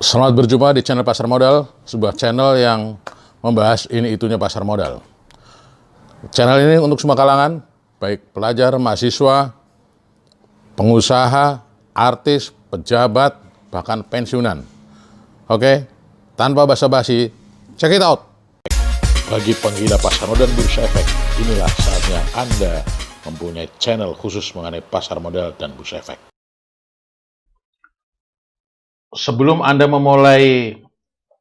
Selamat berjumpa di channel Pasar Modal, sebuah channel yang membahas ini itunya pasar modal. Channel ini untuk semua kalangan, baik pelajar, mahasiswa, pengusaha, artis, pejabat, bahkan pensiunan. Oke, tanpa basa-basi, check it out. Bagi penggila pasar modal dan bursa efek, inilah saatnya Anda mempunyai channel khusus mengenai pasar modal dan bursa efek. Sebelum Anda memulai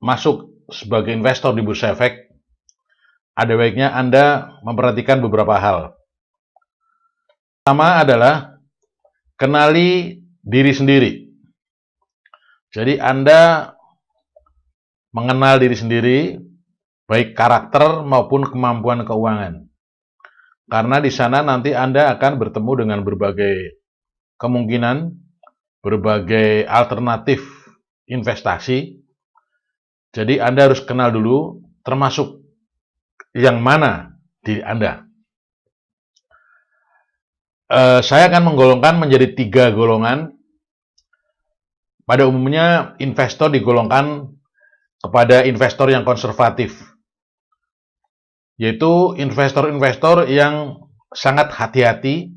masuk sebagai investor di bursa efek, ada baiknya Anda memperhatikan beberapa hal. Pertama adalah kenali diri sendiri. Jadi Anda mengenal diri sendiri, baik karakter maupun kemampuan keuangan. Karena di sana nanti Anda akan bertemu dengan berbagai kemungkinan, berbagai alternatif investasi. Jadi Anda harus kenal dulu, termasuk yang mana diri Anda. Saya akan menggolongkan menjadi 3 golongan. Pada umumnya investor digolongkan kepada investor yang konservatif, yaitu investor-investor yang sangat hati-hati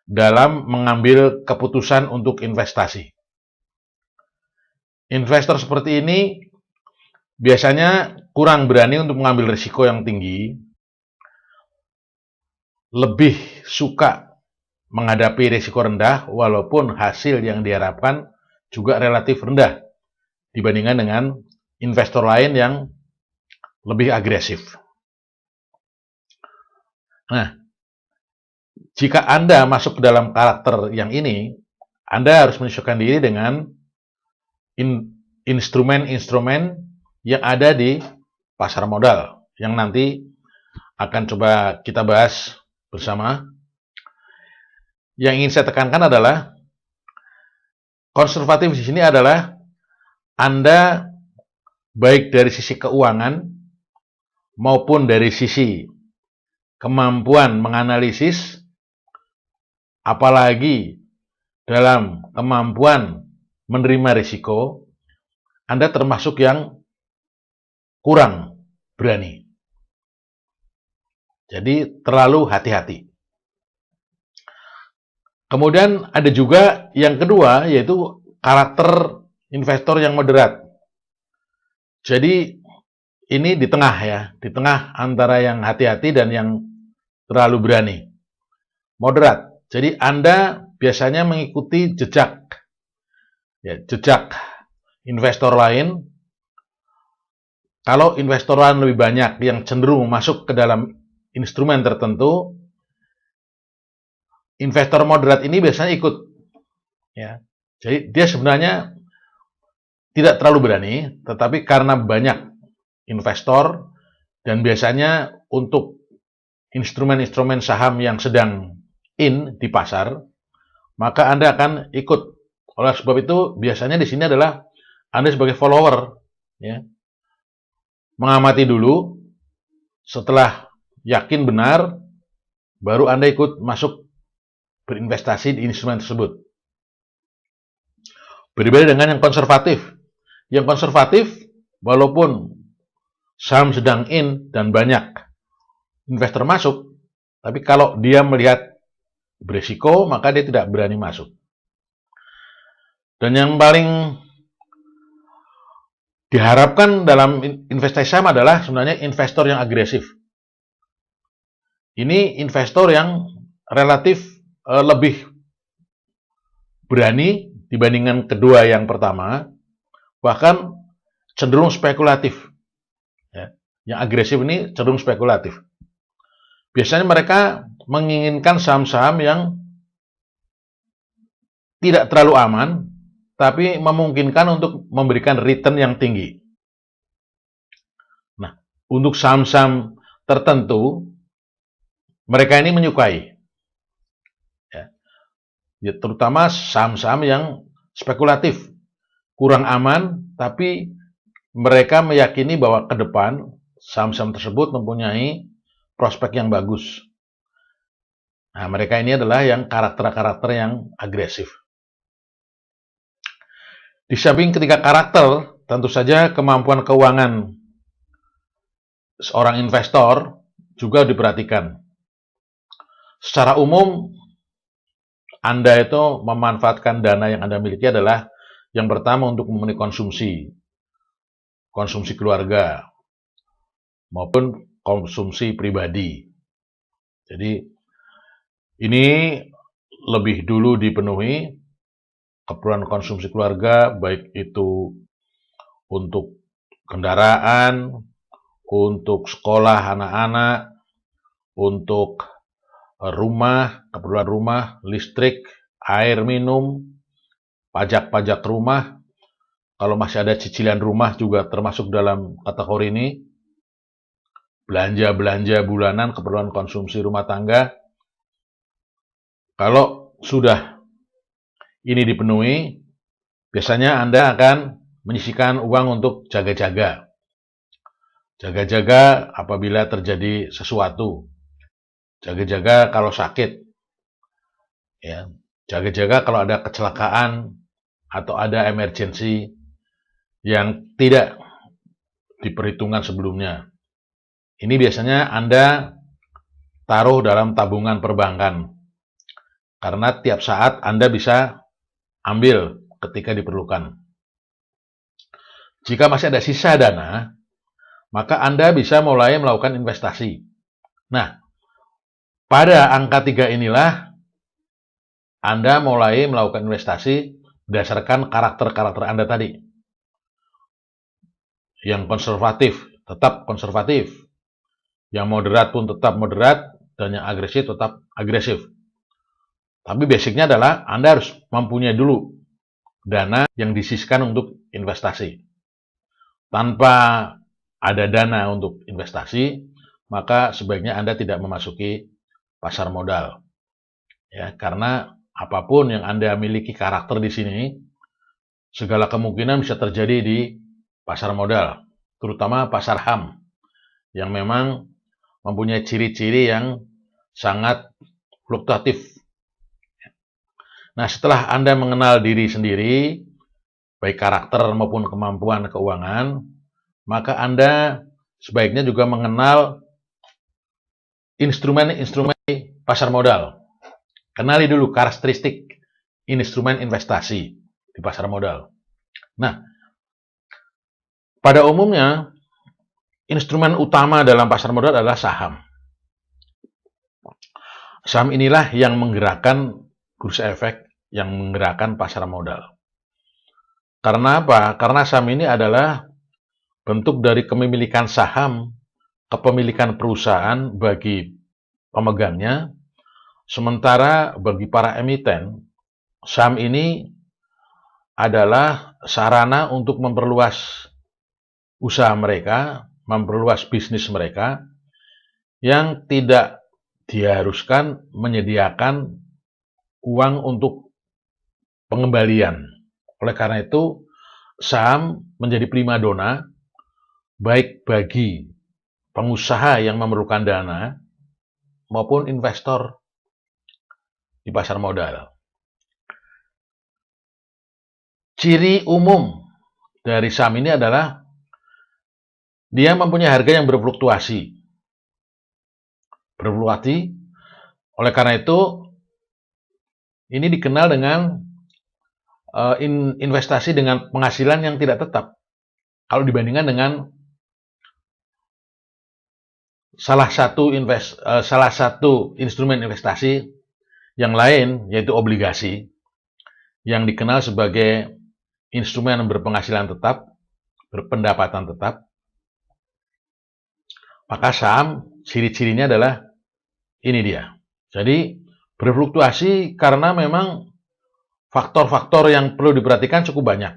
dalam mengambil keputusan untuk investasi. Investor seperti ini biasanya kurang berani untuk mengambil risiko yang tinggi, lebih suka menghadapi risiko rendah walaupun hasil yang diharapkan juga relatif rendah dibandingkan dengan investor lain yang lebih agresif. Nah, jika Anda masuk ke dalam karakter yang ini, Anda harus menyesuaikan diri dengan instrumen-instrumen yang ada di pasar modal yang nanti akan coba kita bahas bersama. Yang ingin saya tekankan adalah konservatif di sini adalah Anda baik dari sisi keuangan maupun dari sisi kemampuan menganalisis, apalagi dalam kemampuan menerima risiko, Anda termasuk yang kurang berani. Jadi terlalu hati-hati. Kemudian ada juga yang kedua, yaitu karakter investor yang moderat. Jadi ini di tengah ya, di tengah antara yang hati-hati dan yang terlalu berani. Moderat. Jadi Anda biasanya mengikuti jejak investor lain. Kalau investor lain lebih banyak yang cenderung masuk ke dalam instrumen tertentu, investor moderat ini biasanya ikut. Ya. Jadi dia sebenarnya tidak terlalu berani, tetapi karena banyak investor dan biasanya untuk instrumen-instrumen saham yang sedang in di pasar, maka Anda akan ikut. Oleh sebab itu, biasanya di sini adalah Anda sebagai follower, ya, mengamati dulu, setelah yakin benar, baru Anda ikut masuk berinvestasi di instrumen tersebut. Berbeda dengan yang konservatif. Yang konservatif, walaupun saham sedang in dan banyak investor masuk, tapi kalau dia melihat berisiko, maka dia tidak berani masuk. Dan yang paling diharapkan dalam investasi saham adalah sebenarnya investor yang agresif. Ini investor yang relatif lebih berani dibandingkan kedua yang pertama, bahkan cenderung spekulatif. Ya. Yang agresif ini cenderung spekulatif. Biasanya mereka menginginkan saham-saham yang tidak terlalu aman, tapi memungkinkan untuk memberikan return yang tinggi. Nah, untuk saham-saham tertentu, mereka ini menyukai. Ya, terutama saham-saham yang spekulatif, kurang aman, tapi mereka meyakini bahwa ke depan saham-saham tersebut mempunyai prospek yang bagus. Nah, mereka ini adalah yang karakter-karakter yang agresif. Di samping ketiga karakter, tentu saja kemampuan keuangan seorang investor juga diperhatikan. Secara umum, Anda itu memanfaatkan dana yang Anda miliki adalah yang pertama untuk memenuhi konsumsi keluarga, maupun konsumsi pribadi. Jadi, ini lebih dulu dipenuhi keperluan konsumsi keluarga, baik itu untuk kendaraan, untuk sekolah anak-anak, untuk rumah, keperluan rumah, listrik, air minum, pajak-pajak rumah. Kalau masih ada cicilan rumah juga termasuk dalam kategori ini. Belanja-belanja bulanan, keperluan konsumsi rumah tangga. Kalau sudah ini dipenuhi, biasanya Anda akan menyisihkan uang untuk jaga-jaga. Jaga-jaga apabila terjadi sesuatu. Jaga-jaga kalau sakit. Ya, jaga-jaga kalau ada kecelakaan atau ada emergensi yang tidak diperhitungkan sebelumnya. Ini biasanya Anda taruh dalam tabungan perbankan. Karena tiap saat Anda bisa ambil ketika diperlukan. Jika masih ada sisa dana, maka Anda bisa mulai melakukan investasi. Nah, pada angka 3 inilah Anda mulai melakukan investasi berdasarkan karakter-karakter Anda tadi. Yang konservatif, tetap konservatif. Yang moderat pun tetap moderat, dan yang agresif tetap agresif. Tapi basicnya adalah Anda harus mempunyai dulu dana yang disisihkan untuk investasi. Tanpa ada dana untuk investasi, maka sebaiknya Anda tidak memasuki pasar modal. Ya, karena apapun yang Anda miliki karakter di sini, segala kemungkinan bisa terjadi di pasar modal, terutama pasar HAM, yang memang mempunyai ciri-ciri yang sangat fluktuatif. Nah, setelah Anda mengenal diri sendiri, baik karakter maupun kemampuan keuangan, maka Anda sebaiknya juga mengenal instrumen-instrumen pasar modal. Kenali dulu karakteristik instrumen investasi di pasar modal. Nah, pada umumnya, instrumen utama dalam pasar modal adalah saham. Saham inilah yang menggerakkan bursa efek, yang menggerakkan pasar modal. Karena apa? Karena saham ini adalah bentuk dari kepemilikan saham, kepemilikan perusahaan bagi pemegangnya, sementara bagi para emiten, saham ini adalah sarana untuk memperluas usaha mereka, memperluas bisnis mereka, yang tidak diharuskan menyediakan uang untuk pengembalian. Oleh karena itu, saham menjadi primadona baik bagi pengusaha yang memerlukan dana maupun investor di pasar modal. Ciri umum dari saham ini adalah dia mempunyai harga yang berfluktuasi. Oleh karena itu, ini dikenal dengan investasi dengan penghasilan yang tidak tetap. Kalau dibandingkan dengan salah satu instrumen investasi yang lain, yaitu obligasi, yang dikenal sebagai instrumen berpenghasilan tetap, berpendapatan tetap, maka saham ciri-cirinya adalah ini dia. Jadi berfluktuasi karena memang faktor-faktor yang perlu diperhatikan cukup banyak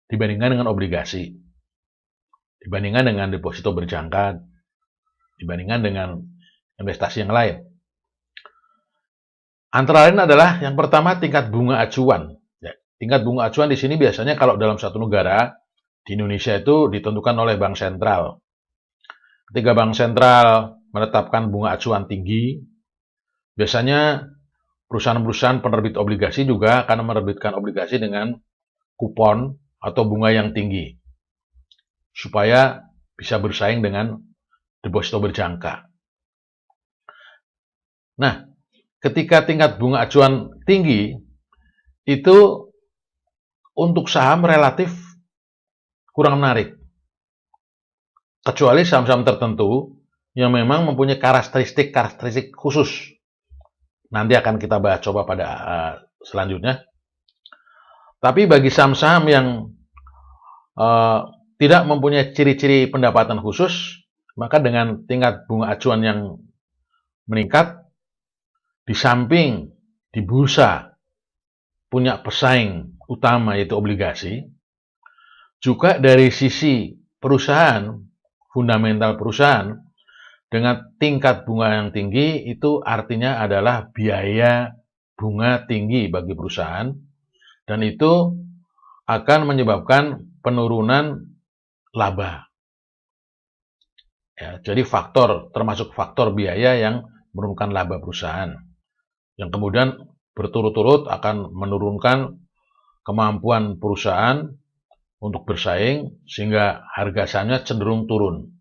dibandingkan dengan obligasi, dibandingkan dengan deposito berjangka, dibandingkan dengan investasi yang lain. Antara lain adalah yang pertama tingkat bunga acuan. Ya, tingkat bunga acuan di sini biasanya kalau dalam satu negara, di Indonesia itu ditentukan oleh bank sentral. Ketika bank sentral menetapkan bunga acuan tinggi, biasanya perusahaan-perusahaan penerbit obligasi juga akan menerbitkan obligasi dengan kupon atau bunga yang tinggi supaya bisa bersaing dengan deposito berjangka. Nah, ketika tingkat bunga acuan tinggi, itu untuk saham relatif kurang menarik. Kecuali saham-saham tertentu yang memang mempunyai karakteristik khusus. Nanti akan kita bahas coba pada selanjutnya. Tapi bagi saham-saham yang tidak mempunyai ciri-ciri pendapatan khusus, maka dengan tingkat bunga acuan yang meningkat, di samping di bursa punya pesaing utama yaitu obligasi, juga dari sisi perusahaan, fundamental perusahaan, dengan tingkat bunga yang tinggi itu artinya adalah biaya bunga tinggi bagi perusahaan, dan itu akan menyebabkan penurunan laba. Ya, jadi termasuk faktor biaya yang menurunkan laba perusahaan, yang kemudian berturut-turut akan menurunkan kemampuan perusahaan untuk bersaing, sehingga harga sahamnya cenderung turun.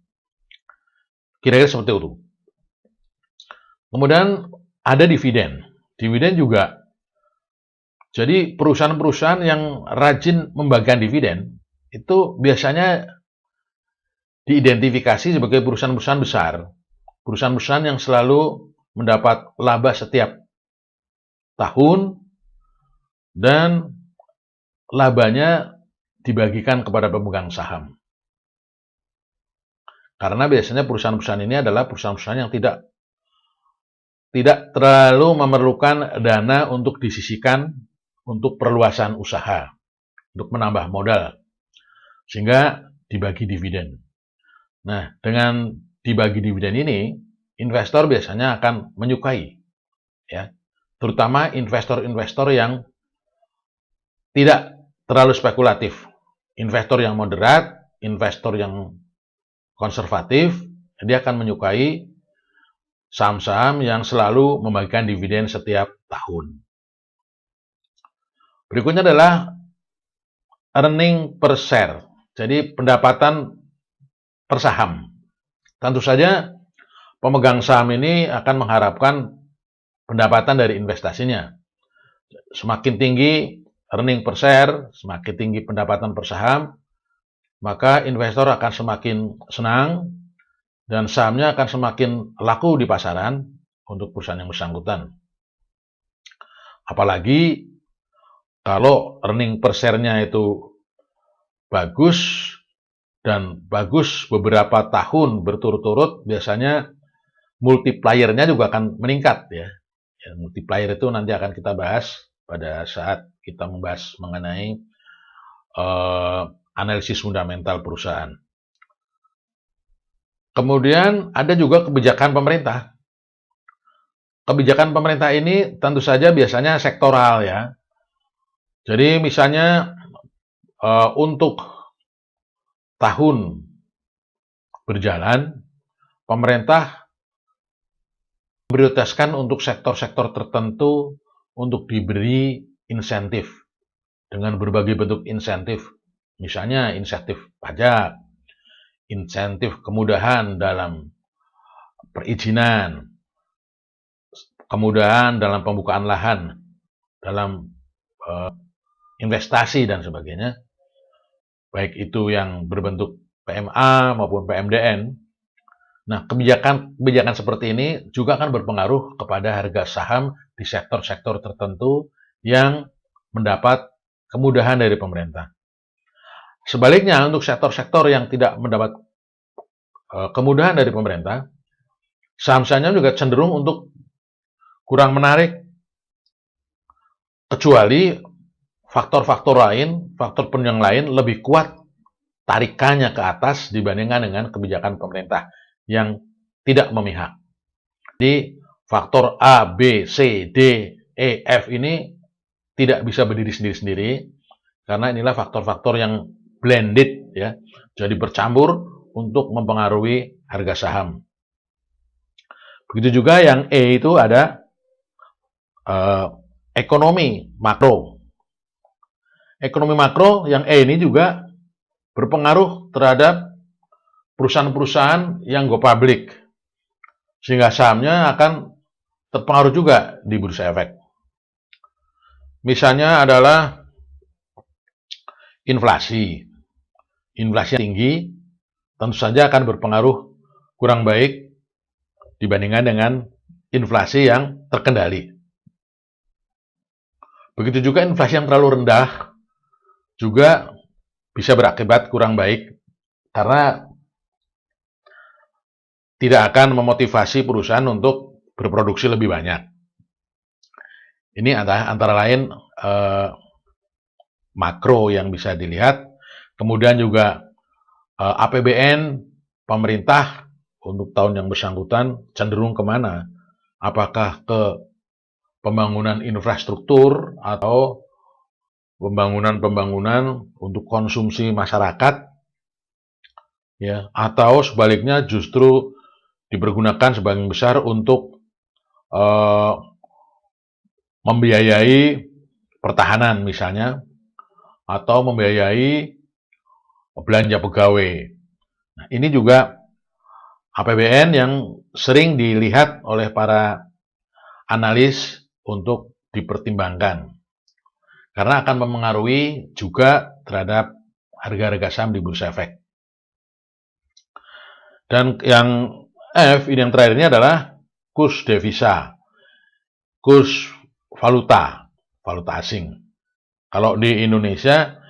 Kira-kira seperti itu. Kemudian ada dividen. Dividen juga. Jadi perusahaan-perusahaan yang rajin membagikan dividen, itu biasanya diidentifikasi sebagai perusahaan-perusahaan besar. Perusahaan-perusahaan yang selalu mendapat laba setiap tahun, dan labanya dibagikan kepada pemegang saham. Karena biasanya perusahaan-perusahaan ini adalah perusahaan-perusahaan yang tidak terlalu memerlukan dana untuk disisihkan untuk perluasan usaha, untuk menambah modal, sehingga dibagi dividen. Nah, dengan dibagi dividen ini, investor biasanya akan menyukai, ya, terutama investor-investor yang tidak terlalu spekulatif, investor yang moderat, investor yang konservatif, dia akan menyukai saham-saham yang selalu membagikan dividen setiap tahun. Berikutnya adalah earning per share, jadi pendapatan per saham. Tentu saja pemegang saham ini akan mengharapkan pendapatan dari investasinya. Semakin tinggi earning per share, semakin tinggi pendapatan per saham, maka investor akan semakin senang dan sahamnya akan semakin laku di pasaran untuk perusahaan yang bersangkutan. Apalagi kalau earning per share-nya itu bagus dan bagus beberapa tahun berturut-turut, biasanya multiplier-nya juga akan meningkat, ya. Multiplier itu nanti akan kita bahas pada saat kita membahas mengenai analisis fundamental perusahaan. Kemudian ada juga kebijakan pemerintah. Kebijakan pemerintah ini tentu saja biasanya sektoral, ya. Jadi misalnya untuk tahun berjalan, pemerintah prioritaskan untuk sektor-sektor tertentu untuk diberi insentif dengan berbagai bentuk insentif. Misalnya insentif pajak, insentif kemudahan dalam perizinan, kemudahan dalam pembukaan lahan, dalam investasi dan sebagainya, baik itu yang berbentuk PMA maupun PMDN. Nah, kebijakan seperti ini juga akan berpengaruh kepada harga saham di sektor-sektor tertentu yang mendapat kemudahan dari pemerintah. Sebaliknya, untuk sektor-sektor yang tidak mendapat kemudahan dari pemerintah, saham-sahamnya juga cenderung untuk kurang menarik, kecuali faktor-faktor lain, faktor penunjang lain lebih kuat tarikannya ke atas dibandingkan dengan kebijakan pemerintah yang tidak memihak. Jadi faktor A, B, C, D, E, F ini tidak bisa berdiri sendiri-sendiri, karena inilah faktor-faktor yang blended, ya, jadi bercampur untuk mempengaruhi harga saham. Begitu juga yang E itu ada ekonomi makro. ekonomi makro yang E ini juga berpengaruh terhadap perusahaan-perusahaan yang go public, sehingga sahamnya akan terpengaruh juga di bursa efek. Misalnya adalah inflasi. Inflasi yang tinggi tentu saja akan berpengaruh kurang baik dibandingkan dengan inflasi yang terkendali. Begitu juga inflasi yang terlalu rendah juga bisa berakibat kurang baik karena tidak akan memotivasi perusahaan untuk berproduksi lebih banyak. Ini antara lain makro yang bisa dilihat. Kemudian juga APBN pemerintah untuk tahun yang bersangkutan cenderung kemana? Apakah ke pembangunan infrastruktur atau pembangunan untuk konsumsi masyarakat, ya, atau sebaliknya justru dipergunakan sebagian besar untuk membiayai pertahanan misalnya, atau membiayai belanja pegawai. Nah, ini juga APBN yang sering dilihat oleh para analis untuk dipertimbangkan. Karena akan mempengaruhi juga terhadap harga-harga saham di bursa efek. Dan yang F, ini yang terakhir ini adalah kurs devisa, kurs valuta asing. Kalau di Indonesia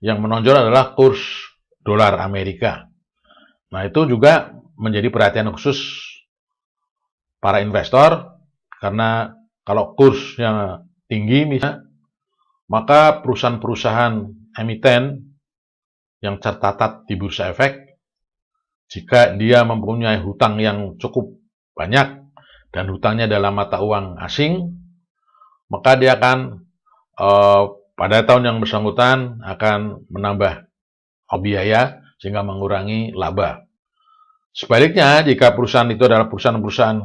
yang menonjol adalah kurs dolar Amerika. Nah, itu juga menjadi perhatian khusus para investor karena kalau kursnya tinggi misalnya, maka perusahaan-perusahaan emiten yang tercatat di bursa efek, jika dia mempunyai hutang yang cukup banyak dan hutangnya dalam mata uang asing, maka dia akan pada tahun yang bersangkutan akan menambah biaya sehingga mengurangi laba. Sebaliknya, jika perusahaan itu adalah perusahaan-perusahaan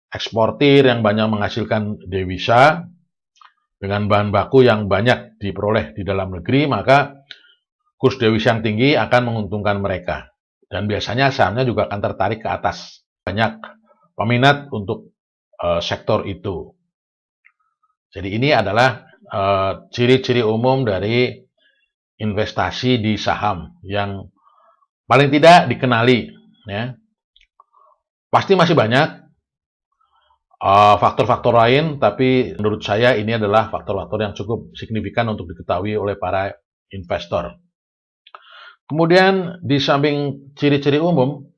eksportir yang banyak menghasilkan devisa dengan bahan baku yang banyak diperoleh di dalam negeri, maka kurs devisa yang tinggi akan menguntungkan mereka. Dan biasanya sahamnya juga akan tertarik ke atas. Banyak peminat untuk sektor itu. Jadi ini adalah ciri-ciri umum dari investasi di saham yang paling tidak dikenali. Ya. Pasti masih banyak faktor-faktor lain, tapi menurut saya ini adalah faktor-faktor yang cukup signifikan untuk diketahui oleh para investor. Kemudian di samping ciri-ciri umum,